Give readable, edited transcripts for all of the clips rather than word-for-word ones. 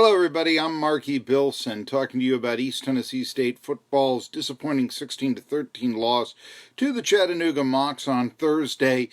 Hello everybody, I'm Marky Billson talking to you about East Tennessee State football's disappointing 16-13 loss to the Chattanooga Mocs on Thursday.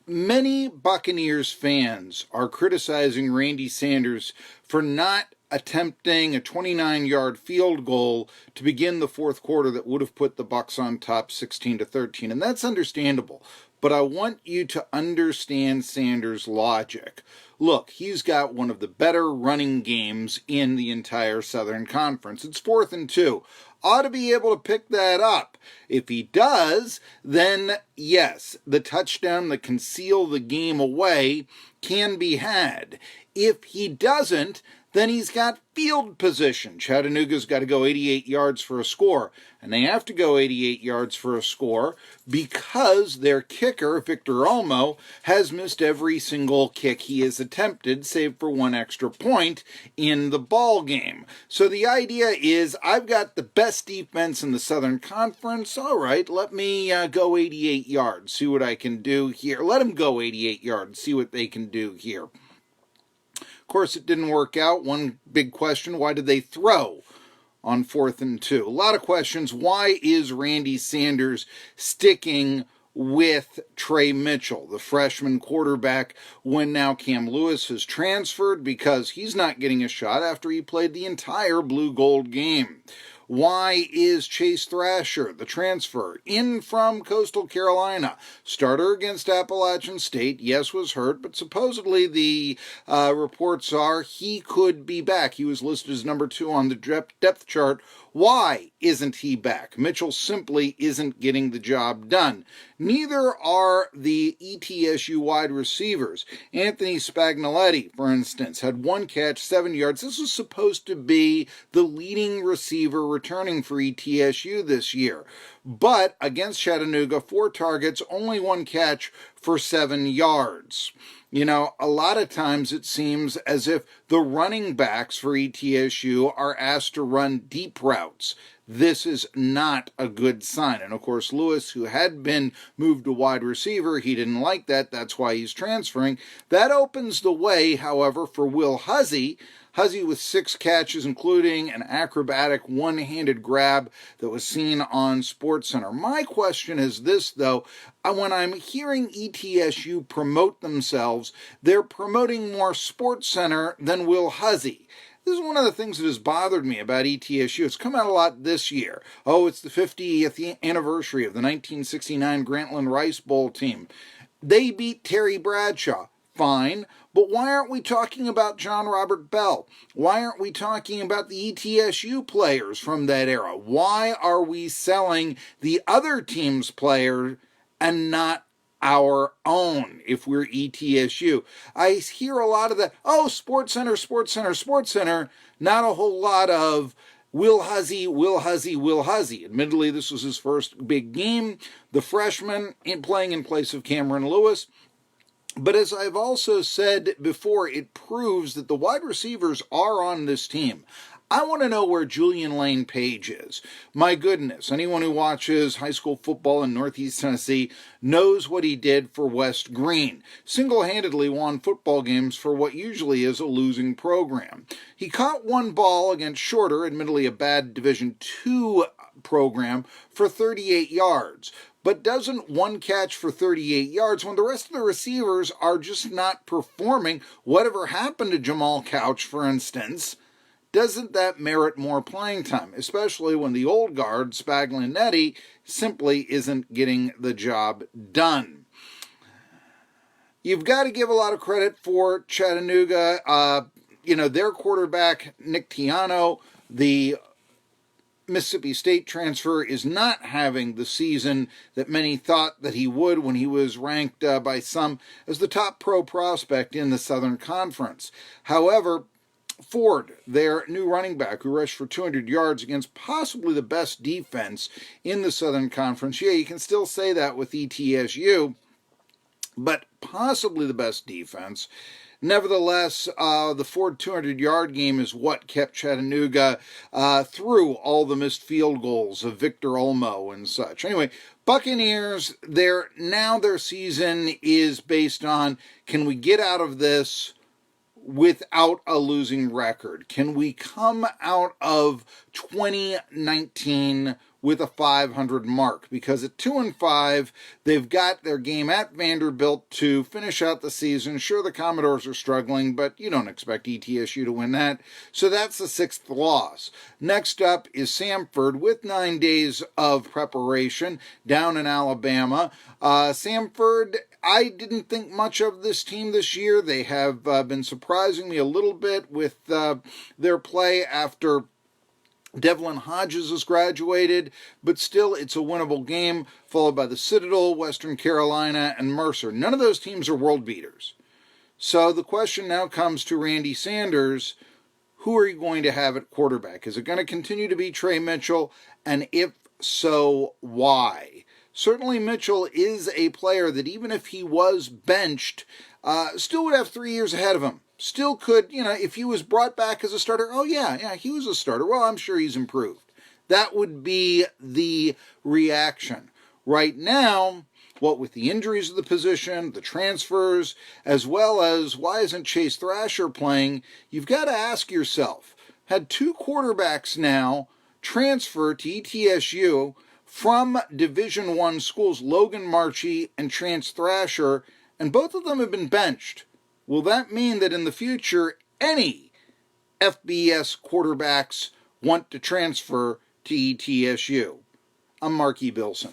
Many Buccaneers fans are criticizing Randy Sanders for not attempting a 29-yard field goal to begin the fourth quarter that would have put the Bucs on top 16-13, and that's understandable. But I want you to understand Sanders' logic. Look, he's got one of the better running games in the entire Southern Conference. It's 4th and 2. Ought to be able to pick that up. If he does, then yes, the touchdown that can seal the game away can be had. If he doesn't, then he's got field position. Chattanooga's got to go 88 yards for a score, and they have to go 88 yards for a score because their kicker, Victor Olmo, has missed every single kick he has attempted, save for one extra point in the ball game. So the idea is, I've got the best defense in the Southern Conference. All right, let me go 88 yards, see what I can do here. Let them go 88 yards, see what they can do here. Of course, it didn't work out. One big question, why did they throw on 4th and 2? A lot of questions. Why is Randy Sanders sticking with Trey Mitchell, the freshman quarterback, when now Cam Lewis has transferred because he's not getting a shot after he played the entire blue-gold game? Why is Chase Thrasher, the transfer, in from Coastal Carolina, starter against Appalachian State, yes, was hurt, but supposedly the reports are he could be back. He was listed as number 2 on the depth chart. Why isn't he back? Mitchell simply isn't getting the job done. Neither are the ETSU wide receivers. Anthony Spagnoletti, for instance, had 1 catch, 7 yards. This was supposed to be the leading receiver returning for ETSU this year. But against Chattanooga, 4 targets, only 1 catch for 7 yards. You know, a lot of times it seems as if the running backs for ETSU are asked to run deep routes. This is not a good sign. And of course, Lewis, who had been moved to wide receiver, he didn't like that. That's why he's transferring. That opens the way, however, for Will Huzzy. Huzzy with 6 catches, including an acrobatic one-handed grab that was seen on SportsCenter. My question is this, though. When I'm hearing ETSU promote themselves, they're promoting more SportsCenter than Will Huzzy. This is one of the things that has bothered me about ETSU. It's come out a lot this year. Oh, it's the 50th anniversary of the 1969 Grantland Rice Bowl team. They beat Terry Bradshaw. Fine, but why aren't we talking about John Robert Bell? Why aren't we talking about the ETSU players from that era? Why are we selling the other team's player and not our own if we're ETSU? I hear a lot of that, oh, SportsCenter, SportsCenter, SportsCenter, not a whole lot of Will Huzzy, Will Huzzy, Will Huzzy. Admittedly, this was his first big game. The freshman playing in place of Cameron Lewis. But as I've also said before, it proves that the wide receivers are on this team. I want to know where Julian Lane Page is. My goodness, anyone who watches high school football in Northeast Tennessee knows what he did for West Green. Single-handedly won football games for what usually is a losing program. He caught 1 ball against Shorter, admittedly a bad Division II program, for 38 yards. But doesn't 1 catch for 38 yards when the rest of the receivers are just not performing? Whatever happened to Jamal Couch, for instance? Doesn't that merit more playing time, especially when the old guard, Spagnoletti, simply isn't getting the job done? You've got to give a lot of credit for Chattanooga. Their quarterback, Nick Tiano, the Mississippi State transfer, is not having the season that many thought that he would when he was ranked by some as the top pro prospect in the Southern Conference. However, Ford, their new running back, who rushed for 200 yards against possibly the best defense in the Southern Conference. Yeah, you can still say that with ETSU, but possibly the best defense. Nevertheless, the Ford 200-yard game is what kept Chattanooga through all the missed field goals of Victor Olmo and such. Anyway, Buccaneers, their season is based on, can we get out of this without a losing record? Can we come out of 2019 with a 500 mark? Because at 2-5, they've got their game at Vanderbilt to finish out the season. Sure, the Commodores are struggling, but you don't expect ETSU to win that. So that's the 6th loss. Next up is Samford with 9 days of preparation down in Alabama. Samford, I didn't think much of this team this year. They have been surprising me a little bit with their play after Devlin Hodges has graduated, but still it's a winnable game, followed by the Citadel, Western Carolina, and Mercer. None of those teams are world beaters. So the question now comes to Randy Sanders, who are you going to have at quarterback? Is it going to continue to be Trey Mitchell? And if so, why? Certainly Mitchell is a player that even if he was benched, still would have 3 years ahead of him. Still could, if he was brought back as a starter, oh yeah, he was a starter. Well, I'm sure he's improved. That would be the reaction. Right now, what with the injuries of the position, the transfers, as well as why isn't Chase Thrasher playing, you've got to ask yourself, had 2 quarterbacks now transfer to ETSU from Division I schools, Logan Marchie and Chance Thrasher, and both of them have been benched. Will that mean that in the future, any FBS quarterbacks want to transfer to ETSU? I'm Marky Billson.